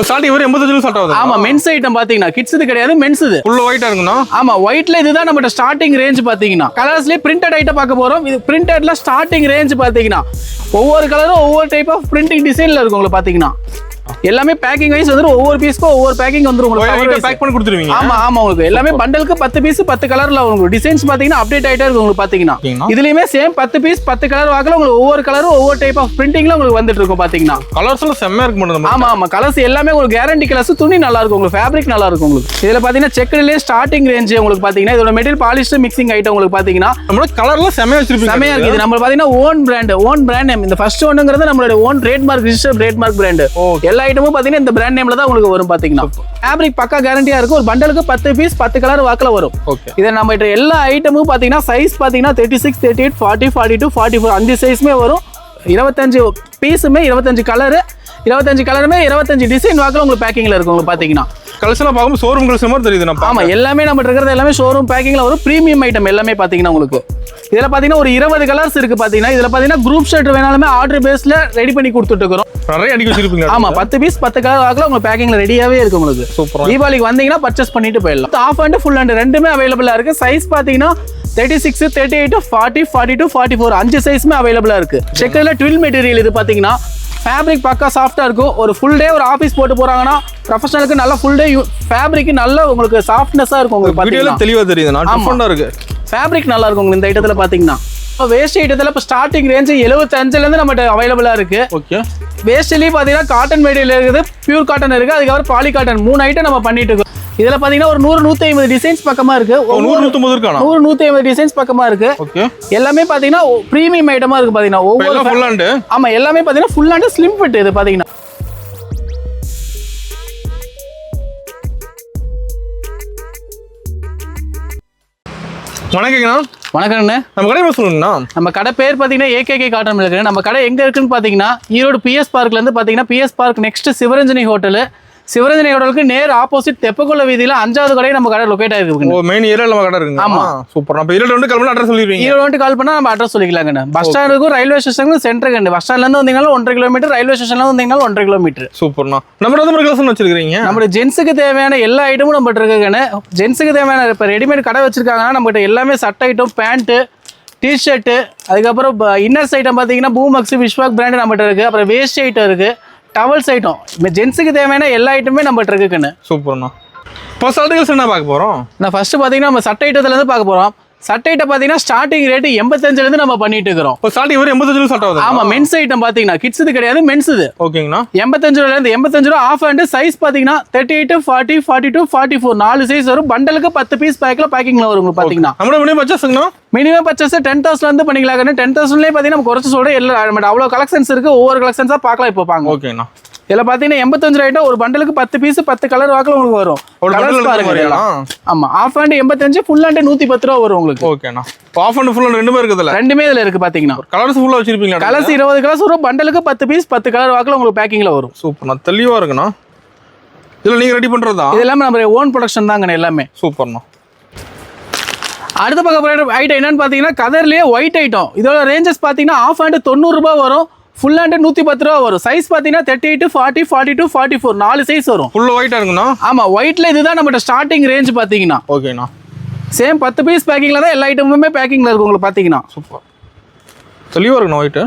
Starting ஒரு 85 start ஆகுது. ஆமா மென்ஸ் ஐட்டம் பாத்தீங்கன்னா கிட்ஸ் இது கிடையாது, மென்ஸ் இது. ஃபுல் ஒயிட்டா இருக்குண்ணா. ஆமா ஒயிட்ல இதுதான் நம்ம ஸ்டார்டிங் ரேஞ்ச் பாத்தீங்கன்னா. கலர்ஸ்லயே பிரிண்டட் ஐட்டம் பார்க்க போறோம். இது பிரிண்டட்ல ஸ்டார்டிங் ரேஞ்ச் பாத்தீங்கன்னா ஒவ்வொரு கலரும் ஒவ்வொரு டைப் ஆஃப் பிரிண்டிங் டிசைன்ல இருக்கும் உங்களுக்கு பாத்தீங்கன்னா. எல்லாமே பேக்கிங் வைஸ் வந்து ஒவ்வொரு பீஸ்க்கும் ஒவ்வொரு பேக்கிங் வந்துரும் உங்களுக்கு. பேக் பண்ணி கொடுத்துருவீங்க. ஆமா ஆமா உங்களுக்கு எல்லாமே பண்டலுக்கு 10 பீஸ் 10 கலர்ல உங்களுக்கு டிசைன்ஸ் பாத்தீங்கன்னா அப்டேட் ஆயிட்டே இருக்கும் உங்களுக்கு பாத்தீங்கன்னா. இதுலயுமே சேம் 10 பீஸ் 10 கலர் வாக்குல உங்களுக்கு ஒவ்வொரு கலரும் ஒவ்வொரு டைப் ஆஃப் பிரிண்டிங்ல உங்களுக்கு வந்துட்டு இருக்கும் பாத்தீங்கன்னா. கலர்ஸ்ல செம்மயா இருக்கு மேடம். ஆமா ஆமா கலர்ஸ் எல்லாமே உங்களுக்கு கேரண்டி கலர்ஸ், துணி நல்லா இருக்கும் உங்களுக்கு, ஃபேப்ரிக் நல்லா இருக்கும் உங்களுக்கு. இதுல பாத்தீங்கன்னா செக்குலயே ஸ்டார்டிங் ரேஞ்ச் உங்களுக்கு பாத்தீங்கன்னா இதோட மெட்டீரியல் பாலிஸ்டர் மிக்சிங் ஐட்டம் உங்களுக்கு பாத்தீங்கன்னா நம்மளோட கலர்ல செம்மயா வச்சிருப்பீங்க. செம்மயா இருக்கு. இது நம்ம பாத்தீங்கன்னா ஓன் பிராண்ட் நேம். இந்த ஃபர்ஸ்ட் ஒன்னுங்கிறது நம்மளோட own trademark register trademark brand. எல்லா ஐட்டமும் பாத்தீங்கன்னா இந்த பிராண்ட் நேம்ல தான் உங்களுக்கு வரும் பாத்தீங்கன்னா. ஃபேப்ரிக் பக்கா கேரண்டியா இருக்கும். ஒரு பண்டலுக்கு 10 பீஸ் 10 கலர் வாக்குல வரும். இத நம்ம கிட்ட எல்லா ஐட்டமும் பாத்தீங்கன்னா சைஸ் பாத்தீங்கன்னா 36 38 40 42 44 அஞ்சு சைஸ்மே வரும். 25 பீஸுமே 25 கலரு 25 கலருமே 25 டிசைன் வாக்குல உங்களுக்கு பேக்கிங்ல இருக்கும் உங்களுக்கு பாத்தீங்கன்னா. கலெக்ஷன் பார்க்கும்போது ஷோரூம் கலெக்ஷன் மாதிரி தெரியுது நம்ம. ஆமா எல்லாமே நம்ம இருக்கிறது எல்லாமே ஷோரூம் பேக்கிங்ல வரும். பிரீமியம் ஐட்டம் எல்லாமே பாத்தீங்கன்னா உங்களுக்கு. இதுல பாத்தீங்கன்னா ஒரு 20 கலர்ஸ் இருக்கு பாத்தீங்கன்னா. இதுல பாத்தீங்கன்னா குரூப் ஷர்ட் வேணாலுமே ஆர்டர் பேஸ்ல ரெடி பண்ணி கொடுத்துட்டு இருக்கோம். நிறைய அடிக்க வச்சிருப்பீங்க. ஆமா 10 பீஸ் 10 கலர் வாக்குல உங்களுக்கு பேக்கிங்ல ரெடியாவே இருக்கு உங்களுக்கு. சூப்பரா. தீபாவளிக்கு வந்தீங்கன்னா பர்ச்சேஸ் பண்ணிட்டு போயிடலாம். ஆஃப் அண்ட் ஃபுல் அண்ட் ரெண்டுமே அவைலபிளா இருக்கு. சைஸ் பாத்தீங்கன்னா 36 38 40 42 44 அஞ்சு சைஸ்மே அவைலபிளா இருக்கு. செக்கர்ல ட்வில் மெட்டீரியல் இது பாத்தீங்கன்னா ஃபேப்ரிக் பக்கா சாஃப்டா இருக்கும். ஒரு ஃபுல் டே ஒரு ஆபீஸ் போட்டு போறாங்கன்னா ப்ரொஃபஷனலுக்கு நல்ல ஃபுல் டே ஃபேப்ரிக் நல்ல உங்களுக்கு சாஃப்ட்னஸா இருக்கும் உங்களுக்கு பாத்தீங்கன்னா. தெளிவா தெரியுது. நான் டிஃபரெண்டா இருக்கு. ஃபேப்ரிக் நல்லா இருக்கும் இந்த ஐட்டத்துல பாத்தீங்கன்னா. வேஸ்ட் ஐட்டத்துல இப்போ ஸ்டார்டிங் ரேஞ்ச் 75ல இருந்து நம்மகிட்ட அவைலபிளா இருக்கு. ஓகே. வேஸ்ட்லயே பாத்தீங்கன்னா காட்டன் மெட்டீரியல் இருக்குது, பியூர் காட்டன் இருக்கு, அதுக்கப்புறம் பாலி காட்டன் 3 ஐட்டம் நம்ம பண்ணிட்டு இருக்கோம். இதுல பாத்தீங்கன்னா ஒரு 100 150 டிசைன்ஸ் பக்கமா இருக்கு. 100 150 இருக்கானா? 100 150 டிசைன்ஸ் பக்கமா இருக்கு. ஓகே. எல்லாமே பாத்தீங்கன்னா பிரீமியம் ஐட்டமா இருக்கு பாத்தீங்கன்னா. ஒவ்வொரு ஃபுல் ஹேண்ட். ஆமா எல்லாமே பாத்தீங்கன்னா ஃபுல் ஹேண்ட் ஸ்லிம் ஃபிட் இது பாத்தீங்கன்னா. வணக்கங்கண்ணா. வணக்கம்ண்ணே. நம்ம கடை சொல்லுங்கண்ணா. நம்ம கடை பேர் பாத்தீங்கன்னா ஏகேகே காட்டன் இருக்கு. நம்ம கடை எங்க இருக்குன்னு பாத்தீங்கன்னா ஈரோடு பிஎஸ் பார்க்ல இருந்து பாத்தீங்கன்னா PS park next Sivaranjani hotel. Sivaranjani ஹோட்டலுக்கு நேர் ஆப்போசிட் தெப்பக்குள்ள வீதியில 5வது கடை நம்ம கடை லொகேட் ஆயிருக்கு. ஓ மெயின் ஏரியால நம்ம கடை இருக்குங்க. ஆமா சூப்பர். நம்ம ஈரோடு வந்து கால் பண்ணா அட்ரஸ் சொல்லிடுவீங்க. ஈரோடு வந்து கால் பண்ணா நம்ம அட்ரஸ் சொல்லிக்கலாங்க. பஸ் ஸ்டாண்டுக்கும் ரயில்வே ஸ்டேஷனுக்கும் சென்டருக்கு. பஸ் ஸ்டாண்ட்ல இருந்து வந்தீங்கன்னா 1.5 கிலோமீட்டர், ரயில்வே ஸ்டேஷன்ல இருந்து வந்தீங்கன்னா 1.5 கிலோமீட்டர். சூப்பர்ண்ணா. நம்ம வந்து கலெக்ஷன் வச்சிருக்கீங்க. நம்ம ஜென்ஸுக்கு தேவையான எல்லா ஐட்டமும் நம்ம இருக்குங்க. ஜென்ஸுக்கு தேவையான இப்போ ரெடிமேட் கடை வச்சிருக்காங்கன்னா நம்ம கிட்ட எல்லாமே சட்டை ஐட்டம், பேண்ட், டிஷர்ட், அதுக்கப்புறம் இன்னர்ஸ் ஐட்டம் பாத்தீங்கன்னா பூமக்ஸ் விஸ்வாக் பிராண்ட் நம்மகிட்ட இருக்கு. அப்புறம் வேஸ்ட் ஐட்டம் இருக்கு, டவல்ஸ் ஐட்டம், ஜென்ஸுக்கு தேவையான எல்லா ஐட்டமே நம்மகிட்ட இருக்குன்னு. சூப்பர்ண்ணா. இப்போ சட்டைகள் என்ன பார்க்க போறோம்? நான் ஃபர்ஸ்ட் பாத்தீங்கன்னா நம்ம சட்டை ஐட்டத்துல இருந்து பார்க்க போறோம். சட்டை ஐட்டம் பாத்தீங்கன்னா ஸ்டார்டிங் ரேட் 85ல இருந்து நம்ம பண்ணிட்டு இருக்கோம். இப்போ ஸ்டார்டிங் ஒரு 85 ஸ்டார்ட் ஆகுது. ஆமா மென்ஸ் ஐட்டம் பாத்தீங்கன்னா கிட்ஸ் இது கிடையாது, மென்ஸ் இது. ஓகேங்கண்ணா. 85 ரூபாயில இருந்து 85 ரூபா ஆஃப் அண்ட் சைஸ் பாத்தீங்கன்னா 38 40 42 44 4 சைஸ் வரும். பண்டலுக்கு 10 பீஸ் பேக்கிங்ல வரும் உங்களுக்கு பாத்தீங்கன்னா. நம்மளோட மினிமம் பர்ச்சேஸ்ங்கண்ணா மினிமம் பர்ச்சேஸ் 10,000 இருந்து பண்ணிக்கலாம். 10,000லேயே பாத்தீங்கன்னா நம்ம குறைச்சு சொல்றோம். எல்லாம் அவ்வளவு கலெக்ஷன்ஸ் இருக்கு. ஒவ்வொரு கலெக்ஷன்ஸா பார்க்கலாம் இப்போ பாங்க. ஓகேண்ணா. இதுல பாத்தீங்கன்னா 85 ஐட்டம் ஒரு பண்டலுக்கு 10 பீஸ் 10 கலர் வாக்குல உங்களுக்கு வரும். ஆமா ஆஃப் அண்ட் 85 ஃபுல் அண்ட் 110 ரூபா வரும் உங்களுக்கு. ஓகேண்ணா. ஆஃப் அண்ட் ஃபுல் ரெண்டுமே இருக்குதுல. ரெண்டுமே இதுல இருக்கு பாத்தீங்கன்னா. கலர்ஸ் ஃபுல்லா வச்சிருப்பீங்க. கலர்ஸ் 20 கலர்ஸ் வரும். பண்டலுக்கு 10 பீஸ் 10 கலர் வாக்குல உங்களுக்கு பேக்கிங்ல வரும். சூப்பர்ண்ணா. தெளிவா இருக்குண்ணா. இதுல நீங்க ரெடி பண்றதா? இதெல்லாம் நம்ம ஓன் ப்ரொடக்ஷன் தாங்க எல்லாமே. சூப்பர்ண்ணா. அடுத்த பக்கம் ஐட்டம் என்னன்னு பாத்தீங்கன்னா கதர்லயே ஒயிட் ஐட்டம். இதோட ரேஞ்சஸ் பாத்தீங்கன்னா ஆஃப் அண்ட் 90 ரூபாய் வரும். ஃபுல் ஹேண்ட் 110 ரூபா வரும். சைஸ் பாத்தீங்கன்னா 38 40 42 44 4 சைஸ் வரும். ஃபுல் ஒயிட்டா இருக்குண்ணா. ஆமா ஒயிட்ல இதுதான் நம்ம ஸ்டார்டிங் ரேஞ்ச் பாத்தீங்கன்னா. ஓகேண்ணா. சேம் 10 பீஸ் பேக்கிங்ல தான் எல்லா ஐட்டமுமே பேக்கிங்ல இருக்கு உங்களுக்கு பாத்தீங்கன்னா. சூப்பர். தெளிவா இருக்குண்ணா ஒயிட்.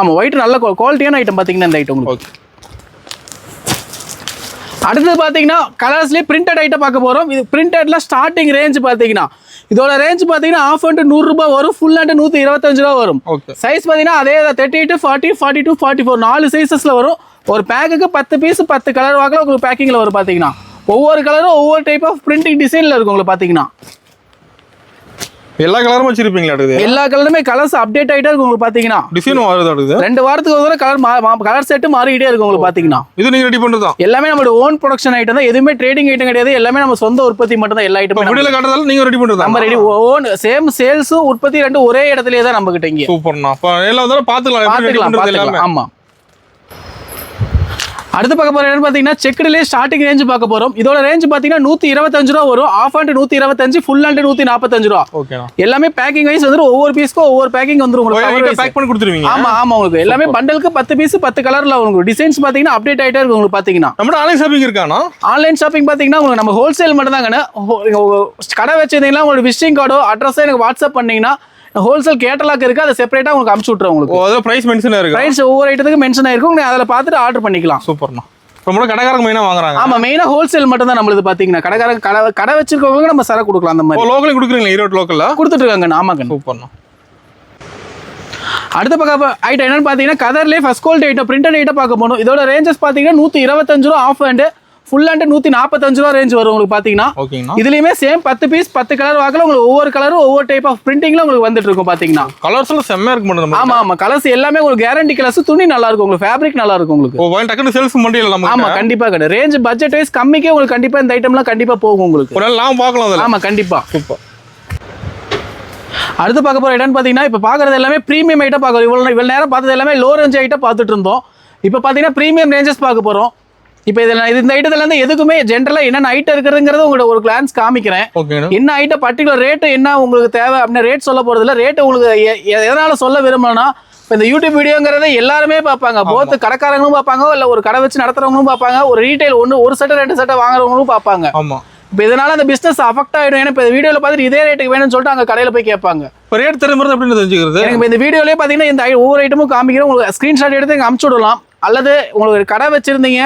ஆமா ஒயிட் நல்ல குவாலிட்டியான ஐட்டம் பாத்தீங்கன்னா இந்த ஐட்டம் உங்களுக்கு. அடுத்து பாத்தீங்கன்னா கலர்ஸ்லயே பிரிண்டட் ஐட்டம் பார்க்க போறோம். இது பிரிண்டட்ல ஸ்டார்டிங் ரேஞ்ச் பாத்தீங்கன்னா இதோட ரேஞ்ச் பாத்தீங்கன்னா ஆஃப் அண்ட் 100 ரூபாய் வரும். ஃபுல் அண்ட் 125 ரூபா வரும். சைஸ் பாத்தீங்கன்னா அதே 38 40 42 44 4 சைஸஸ்ல வரும். ஒரு பேக்குக்கு 10 பீஸ் 10 கலர் வாக்குல உங்களுக்கு பேக்கிங்ல வரும் பாத்தீங்கன்னா. ஒவ்வொரு கலரும் ஒவ்வொரு டைப் ஆஃப் பிரிண்டிங் டிசைன்ல இருக்கும் உங்களுக்கு பாத்தீங்கன்னா. எல்லா கலரும் வச்சிருப்பீங்களா? எல்லா கலருமே கலர்ஸ் அப்டேட் ஆயிட்டே இருக்கும் உங்களுக்கு பாத்தீங்கன்னா. டிசைன் மாறுது. 2 வாரத்துக்கு ஒரு கலர் செட் மாறிட்டே இருக்கும் உங்களுக்கு பாத்தீங்கன்னா. இது நீங்க ரெடி பண்றதா? எல்லாமே நம்ம ஓன் ப்ரொடக்ஷன் ஐட்டம் தான். எதுவுமே ட்ரேடிங் ஐட்டம் கிடையாது. எல்லாமே நம்ம சொந்த உற்பத்தி மட்டும் தான். எல்லா ஐட்டமும் வீடியோல காட்டுறதால நீங்க ரெடி பண்றதா? நம்ம ரெடி ஓன் சேம் சேல்ஸ் உற்பத்தி ரெண்டு ஒரே இடத்துலயே தான் நம்ம கிட்ட இங்க. சூப்பர்ண்ணா. அப்ப எல்லா தடவை பாத்துக்கலாம். ஆமா. அடுத்து பார்க்க போற என்னன்னு பாத்தீங்கன்னா செக்குடுலயே ஸ்டார்டிங் ரேஞ்ச் பார்க்க போறோம். இதோட ரேஞ்ச் பாத்தீங்கன்னா 125 ரூபா வரும். ஆஃப் ஹேண்ட் 125, ஃபுல் ஹேண்ட் 145 ரூபா. ஓகேண்ணா. எல்லாமே பேக்கிங் வைஸ் வந்து ஒவ்வொரு பீஸ்க்கும் ஒவ்வொரு பேக்கிங் வந்துரும் உங்களுக்கு. பேக் பண்ணி கொடுத்துருவீங்க. ஆமா உங்களுக்கு எல்லாமே பண்டலுக்கு 10 பீஸ் 10 கலர்ல உங்களுக்கு டிசைன்ஸ் பாத்தீங்கன்னா அப்டேட் ஆயிட்டே இருக்கு உங்களுக்கு பாத்தீங்கன்னா. நம்ம ஆன்லைன் ஷாப்பிங் இருக்கானா? ஆன்லைன் ஷாப்பிங் பாத்தீங்கன்னா உங்களுக்கு நம்ம ஹோல்சேல் மட்டும் தாங்க. கடை வச்சிருந்தீங்கன்னா உங்களுக்கு விசிட்டிங் கார்டோ அட்ரஸோ எனக்கு வாட்ஸ்அப் பண்ணீங்கன்னா ஹோல்சேல் கேட்டலாக் இருக்கு, அதை செப்பரேட்டா உங்களுக்கு அனுப்பிச்சு விட்டுறோம் உங்களுக்கு. அத பிரைஸ் மென்ஷன் இருக்கு. பிரைஸ் ஒவ்வொரு ஐட்டத்துக்கு மென்ஷன் ஆயிருக்கும். நீங்க அதல பார்த்துட்டு ஆர்டர் பண்ணிக்கலாம். சூப்பர்ண்ணா. ரொம்ப கடைக்காரங்க மெயினா வாங்குறாங்க. ஆமா, மெயினா ஹோல்சேல் மட்டும் தான் நம்மளுது பாத்தீங்கன்னா. கடை வச்சிருக்கவங்க நம்ம சரக்கு கொடுக்கலாம் அந்த மாதிரி. லோக்கல்ல கொடுக்குறீங்களா? ஈரோடு லோக்கல்ல கொடுத்துட்டு இருக்காங்க. ஆமாங்க. சூப்பர்ண்ணா. அடுத்த பக்கம் ஐட்டம் என்னன்னு பாத்தீங்கன்னா கதர்லயே first quality item printed item பார்க்க போறோம். இதோட ரேஞ்சஸ் பாத்தீங்கன்னா 125 ரூபா ஆஃப் ஹேண்ட், ஃபுல் ஹேண்ட் 145 ரூபா ரேஞ்ச் வரும் உங்களுக்கு பாத்தீங்கன்னா. இதுலயுமே சேம் 10 பீஸ் 10 கலர் வாக்கல உங்களுக்கு ஒவ்வொரு கலரும் ஒவ்வொரு டைப் ஆஃப் பிரிண்டிங்ல உங்களுக்கு வந்துட்டு இருக்கும் பாத்தீங்கன்னா. கலர்ஸ்லாம் செம்மயா இருக்கு மேடம். ஆமா கலர்ஸ் எல்லாமே உங்களுக்கு கேரண்டி கலர்ஸ். துணி நல்லா இருக்கும் உங்களுக்கு, ஃபேப்ரிக் நல்லா இருக்கும் உங்களுக்கு. டக்குனு சேல்ஸ் பண்ணிடலாம் நம்ம. ஆமா கண்டிப்பா கடை ரேஞ்ச் பட்ஜெட் வைஸ் கம்மிக்கே உங்களுக்கு கண்டிப்பா இந்த ஐட்டம்லாம் கண்டிப்பா போகும் உங்களுக்கு. ஒரு நாள் பார்க்கலாம் அதெல்லாம். ஆமா கண்டிப்பா. சூப்பர். அடுத்து பார்க்க போற ஐட்டம் பாத்தீங்கன்னா இப்ப பாக்குறது எல்லாமே பிரீமியம் ஐட்டம் பார்க்கறோம். இவ்வளவு நேரம் பார்த்தது எல்லாமே லோ ரேஞ்ச் ஐட்டம் பார்த்துட்டு இருந்தோம். இப்ப பாத்தீங்கன்னா பிரீமியம் ரேஞ்சஸ் பார்க்க போறோம். இப்போ இந்த ஐட்டத்துல இருந்து எதுக்குமே ஜென்ரலா என்னென்ன ஐட்டம் இருக்குங்கிறத உங்களுக்கு ஒரு கிளான்ஸ் காமிக்கிறேன். என்ன ஐட்டம் பர்டிகுலர் ரேட் என்ன உங்களுக்கு தேவை அப்படின்னு ரேட் சொல்ல போறது இல்லை. ரேட் உங்களுக்கு எதனால சொல்ல விரும்பலன்னா இப்போ இந்த யூடியூப் வீடியோங்கிறத எல்லாருமே பார்ப்பாங்க. போத்து கடைக்காரங்களும் பார்ப்பாங்க, இல்லை ஒரு கடை வச்சு நடத்துறவங்களும் பார்ப்பாங்க, ஒரு ரீட்டைல் ஒரு சட்டை 2 சட்டை வாங்குறவங்களும் பார்ப்பாங்க. ஆமா. இப்போ இதனால அந்த பிசினஸ் அஃபெக்ட் ஆயிடும். ஏன்னா இப்போ வீடியோல பார்த்துட்டு இதே ரேட்டுக்கு வேணும்னு சொல்லிட்டு அங்கே கடையில் போய் கேட்பாங்க. இப்போ ரேட் தெரியுறது அப்படின்னு தெரிஞ்சுக்கிறது. எனக்கு இந்த வீடியோலேயே பார்த்தீங்கன்னா இந்த ஒவ்வொரு ஐட்டமும் காமிக்கிறோம். உங்களுக்கு ஸ்க்ரீன்ஷாட் எடுத்து இங்கே அனுப்பிச்சு விடலாம். அல்லது உங்களுக்கு கடை வச்சிருந்தீங்க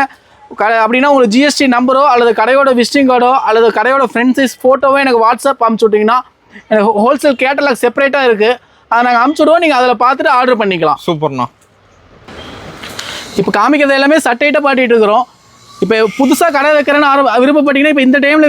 அப்படின்னா உங்களுக்கு ஜிஎஸ்டி நம்பரோ அல்லது கடையோட விசிட்டிங் கார்டோ அல்லது கடையோட ஃப்ரெண்ட் சைஸ் ஃபோட்டோவோ எனக்கு வாட்ஸ்அப் அனுப்பிச்சு விட்டிங்கன்னா எனக்கு ஹோல்சேல் கேட்டலாக் செப்பரேட்டாக இருக்குது, அதை நாங்கள் அனுப்பிச்சு விடுவோம். நீங்கள் அதில் பார்த்துட்டு ஆர்டர் பண்ணிக்கலாம். சூப்பர்ண்ணா. இப்போ காமிக்கிறது எல்லாமே சட்டையிட்ட பாட்டிட்டு இருக்கிறோம். இப்போ புதுசாக கடை வைக்கிறேன்னு விருப்பப்பட்டீங்கன்னா இப்போ இந்த டைம்ல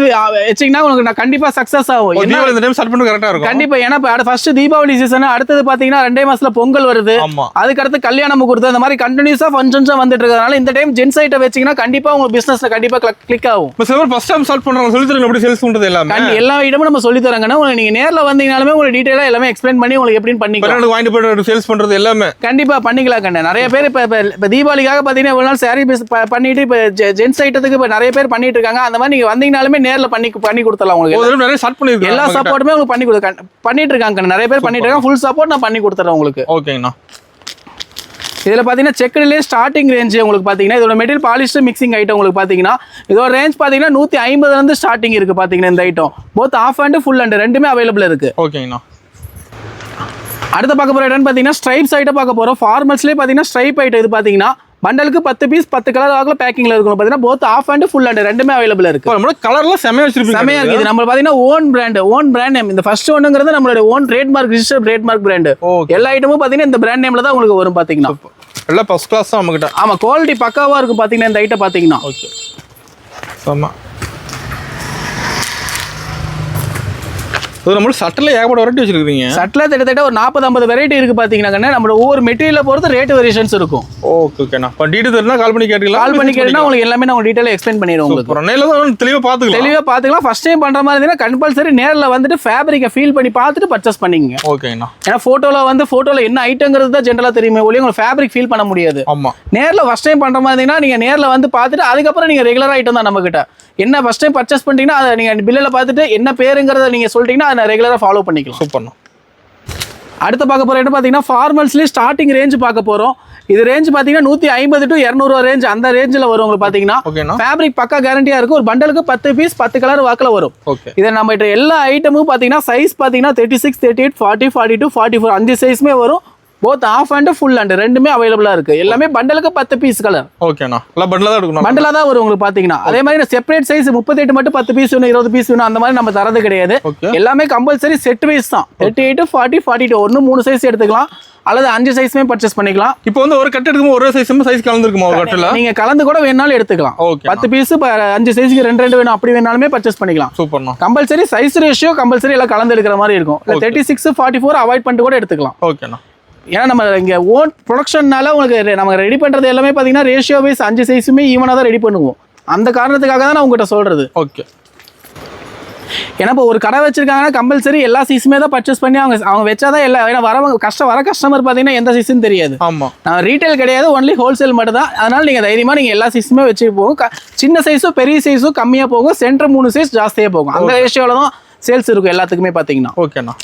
வச்சிங்கன்னா உங்களுக்கு நான் கண்டிப்பாக சக்ஸஸ் ஆகும். இந்த டைம் ஸ்டார்ட் பண்ண கரெக்டாக இருக்கும். கண்டிப்பாக. ஏன்னா இப்போ ஃபர்ஸ்ட் தீபாவளி சீசன், அடுத்தது பார்த்தீங்கன்னா 2 மாசத்துல பொங்கல் வருது, அதுக்கடுத்து கல்யாணம் முகூர்த்தம், இந்த மாதிரி கண்டினியூஸாக ஃபங்க்ஷன்ஸாக வந்துட்டு இருக்கிறதுனால இந்த டைம் ஜென்ஸ் ஐட்டம் வச்சிங்கன்னா கண்டிப்பாக உங்க பிசினஸ்ல கண்டிப்பாக கிளிக் ஆகும். இப்போ சிலர் ஃபர்ஸ்ட் டைம் ஸ்டார்ட் பண்றாங்க, சொல்லி தரங்க எப்படி சேல்ஸ் பண்றது எல்லாமே. எல்லா ஐட்டமும் நம்ம சொல்லி தரங்கன்னா உங்களுக்கு நீங்க நேரில் வந்தீங்கனாலுமே உங்களுக்கு டீடைலா எல்லாமே எக்ஸ்பிளைன் பண்ணி உங்களுக்கு எப்படின்னு பண்ணிக்கலாம். வாங்கிட்டு போய் சேல்ஸ் பண்றது எல்லாமே கண்டிப்பாக பண்ணிக்கலாம். கண்ணே நிறைய பேர் இப்போ தீபாவளிக்காக பார்த்தீங்கன்னா இவ்வளவு நாள் சாரி பண்ணிட்டு இப்போ ஜென்ஸ் ஐட்டத்துக்கு இப்போ நிறைய பேர் பண்ணிட்டு இருக்காங்க. அந்த மாதிரி நீங்க வந்தீங்கனாலுமே நேர்ல பண்ணி கொடுத்தலாம் உங்களுக்கு. நிறைய ஸ்டார்ட் பண்ணிருக்காங்க. எல்லா சப்போர்ட்டுமே உங்களுக்கு பண்ணிட்டு இருக்காங்க. நிறைய பேர் பண்ணிட்டு இருக்காங்க. ஃபுல் சப்போர்ட் நான் பண்ணி கொடுத்துறேன் உங்களுக்கு. ஓகேங்கண்ணா. இதுல பாத்தீங்கன்னா செக்குடுலயே ஸ்டார்டிங் ரேஞ்ச் உங்களுக்கு பாத்தீங்கன்னா இதோட மெட்டீரியல் பாலிஸ்டர் மிக்சிங் ஐட்டம் உங்களுக்கு பாத்தீங்கன்னா இதோட ரேஞ்ச் பாத்தீங்கன்னா 150 இருந்து ஸ்டார்டிங் இருக்கு பாத்தீங்கன்னா இந்த item. Both half hand full hand ரெண்டுமே அவைலபிள் இருக்கு. ஓகேங்கண்ணா. அடுத்து பார்க்க போற ஐட்டம் பாத்தீங்கன்னா ஸ்ட்ரைப்ஸ் ஐட்டம் பார்க்க போறோம். ஃபார்மல்ஸ்லயே பாத்தீங்கன்னா ஸ்ட்ரைப் ஐட்டம். இது பாத்தீங்கன்னா பண்டலுக்கு 10 பீஸ் 10 கலர் வாக்குல பேக்கிங்ல இருக்கும். பாத்தீங்கன்னா both half hand full hand ரெண்டுமே அவைலபிள் இருக்கு. நம்ம கலர்ல செமையா வச்சிருப்பீங்க. செமையா இருக்கு. இது நம்ம பாத்தீங்கன்னா ஓன் பிராண்ட் நேம். இந்த ஃபர்ஸ்ட் ஒன்னுங்கிறது நம்மளோட own trademark register trademark brand. எல்லா ஐட்டமும் பாத்தீங்கன்னா இந்த பிராண்ட் நேம்ல தான் உங்களுக்கு வரும் பாத்தீங்கன்னா. எல்லாம் ஃபர்ஸ்ட் கிளாஸ் தான் நம்மகிட்ட. ஆமா குவாலிட்டி பக்காவா இருக்கும் பாத்தீங்கன்னா இந்த ஐட்டம் பாத்தீங்கன்னா. ஓகே. ஆமா. இது நம்ம சட்டல ஏகப்பட்ட வெரைட்டி வச்சிருக்கீங்க. சட்டல கிட்டத்தட்ட ஒரு 40-50 வெரைட்டி இருக்கு பாத்தீங்கன்னா. நம்ம ஒவ்வொரு மெட்டீரியல பொறுத்து ரேட் வேரியேஷன்ஸ் இருக்கும். ஓகேண்ணா. இப்போ டீடைல் தெரிஞ்சா கால் பண்ணி கேட்கலாம். கால் பண்ணி கேட்டா உங்களுக்கு எல்லாமே நான் டீடைலா எக்ஸ்பிளைன் பண்ணிடுவோம் உங்களுக்கு. நேர்ல தான் தெளிவா பாத்துக்கலாம். ஃபர்ஸ்ட் டைம் பண்ற மாதிரி இருந்தா கம்பல்சரி நேர்ல வந்துட்டு ஃபேப்ரிக்கை ஃபீல் பண்ணி பார்த்துட்டு பர்ச்சேஸ் பண்ணிக்கங்க. ஓகேண்ணா. ஏன்னா போட்டோல என்ன ஐட்டம்ங்கிறது தான் ஜெனரலா தெரியுமே ஒழிய உங்களுக்கு ஃபேப்ரிக் ஃபீல் பண்ண முடியாது. ஆமா. நேர்ல ஃபர்ஸ்ட் டைம் பண்ற மாதிரி இருந்தா நீங்க நேர்ல வந்து பார்த்துட்டு அதுக்கப்புறம் நீங்க ரெகுலர் ஐட்டம் தான் நம்ம கிட்ட. என்ன ஃபர்ஸ்ட் டைம் பர்ச்சேஸ் பண்ணிட்டீங்கன்னா அதை நீங்க பில்லுல பார்த்துட்டு என்ன பேருங்கிறத நீங்க சொல்லிட்டீங்கன்னா அதை ரெகுலரா ஃபாலோ பண்ணிக்கலாம். சூப்பர்ண்ணா. அடுத்து பார்க்க போற என்ன பாத்தீங்கன்னா ஃபார்மல்ஸ்லயே ஸ்டார்டிங் ரேஞ்ச் பார்க்க போறோம். இது ரேஞ்ச் பாத்தீங்கன்னா 150 to 200 ரூபா ரேஞ்ச் அந்த ரேஞ்சில் வரும் உங்களுக்கு பாத்தீங்கன்னா. ஃபேப்ரிக் பக்கா கேரண்டியா இருக்கும். ஒரு பண்டலுக்கு 10 பீஸ் 10 கலர் வாக்குல வரும். இதை நம்ம எல்லா ஐட்டமும் பாத்தீங்கன்னா சைஸ் பாத்தீங்கன்னா 36, 38, 40, 42, 44 5 சைஸ்மே வரும். Both half hand full hand ரெண்டுமே அவைலபிளா இருக்கு. எல்லாமே பண்டலுக்கு 10 பீஸ் கலர். ஓகேண்ணா. எல்லாம் பண்டலா தான் எடுக்கணும். பண்டலா தான் வரும் உங்களுக்கு பாத்தீங்கன்னா. அதே மாதிரி செப்பரேட் சைஸ் 38 மட்டும் 10 பீஸ் வேணும் 20 பீஸ் வேணும் அந்த மாதிரி நம்ம தரது கிடையாது. எல்லாமே கம்பல்சரி செட் வைஸ் தான். 38, 40, 42 ஒன்னு 3 சைஸ் எடுத்துக்கலாம் அல்லது 5 சைஸ்மே பர்ச்சேஸ் பண்ணிக்கலாம். இப்போ வந்து ஒரு கட் எடுக்கும் ஒரு சைஸ் கலந்துருக்குமா ஒரு கட்டல? நீங்க கலந்து கூட வேணாலும் எடுத்துக்கலாம். 10 பீஸ் 5 சைஸ்க்கு 2 வேணும் அப்படி வேணாலுமே பர்ச்சேஸ் பண்ணிக்கலாம். சூப்பர்ண்ணா. கம்பல்சரி சைஸ் ரேஷியோ கம்பல்சரி எல்லாம் கலந்து எடுக்கிற மாதிரி இருக்கும். 36, 44 அவாய்ட் பண்ணிட்டு கூட எடுத்துக்கலாம். ஓகேண்ணா. ஏன்னா நம்ம இங்கே ஓன் ப்ரொடக்ஷன்னால உங்களுக்கு நம்ம ரெடி பண்ணுறது எல்லாமே பார்த்தீங்கன்னா ரேஷியோ வைஸ் 5 சைஸுமே ஈவனாக தான் ரெடி பண்ணுவோம். அந்த காரணத்துக்காக தான் நான் உங்கள்கிட்ட சொல்கிறது. ஓகே. ஏன்னா இப்போ ஒரு கடை வச்சிருக்காங்கன்னா கம்பல்சரி எல்லா சைஸுமே தான் பர்ச்சேஸ் பண்ணி அவங்க வச்சாதான் எல்லா, ஏன்னா வர கஸ்டமர் பார்த்தீங்கன்னா எந்த சைஸ்ன்னு தெரியாது. ஆமாம், நான் ரீட்டைல் கிடையாது, ஒன்லி ஹோல்சேல் மட்டும் தான். அதனால நீங்கள் தைரியமாக நீங்கள் எல்லா சைஸுமே வச்சுட்டு போகும். சின்ன சைஸும் பெரிய சைஸும் கம்மியாக போகும், சென்டர் 3 சைஸ் ஜாஸ்தியாக போகும். அந்த ரேஷியோவில் தான் சேல்ஸ் இருக்கும் எல்லாத்துக்குமே பார்த்தீங்கன்னா. ஓகேண்ணா.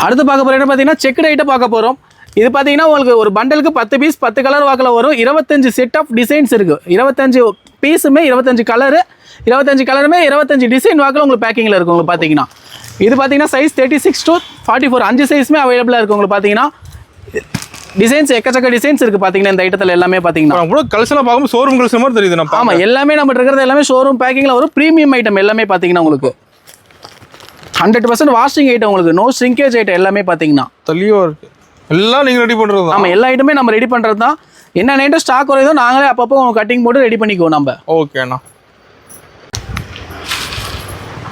அடுத்து பார்க்க போகிறேன் பார்த்தீங்கன்னா செக்குடு ஐட்டம் பார்க்க போகிறோம். இது பார்த்தீங்கன்னா உங்களுக்கு ஒரு பண்டலுக்கு 10 பீஸ் 10 கலர் வாக்கில் வரும். 25 செட் ஆஃப் டிசைன்ஸ் இருக்குது. 25 பீஸுமே 25 கலரு, 25 கலருமே 25 டிசைன் வாக்கில் உங்களுக்கு பேக்கிங்கில் இருக்குது. உங்களுக்கு பார்த்தீங்கன்னா இது பார்த்தீங்கன்னா சைஸ் 36 to 44 5 சைஸுமே அவைலபிளாக இருக்குது. உங்களுக்கு பார்த்தீங்கன்னா டிசைன்ஸ் எக்கச்சக்க டிசைன்ஸ் இருக்குது. பார்த்தீங்கன்னா இந்த ஐட்டத்தில் எல்லாமே பார்த்தீங்கன்னா கலெக்ஷனாக பார்க்கும்போது ஷோரூம் கலெக்ஷன் மாதிரி தெரியுது. ஆமாம், எல்லாமே நம்ம இருக்கிறது எல்லாமே ஷோரூம் பேக்கிங்கில் வரும். ப்ரீமியம் ஐட்டம் எல்லாமே பார்த்தீங்கன்னா உங்களுக்கு 100% வாஷிங் ஐட்டம், உங்களுக்கு நோ ஷ்ரிங்கேஜ் ஐட்டம் எல்லாமே பார்த்தீங்கன்னா தெளிவாக இருக்குது. எல்லாம் நீங்கள் ரெடி பண்ணுறது? ஆமாம், எல்லா ஐட்டமே நம்ம ரெடி பண்ணுறது தான். என்ன ஐட்டம் ஸ்டாக் குறையுதோ நாங்களே அப்பப்போ கட்டிங் போட்டு ரெடி பண்ணிக்குவோம் நம்ம. ஓகேண்ணா.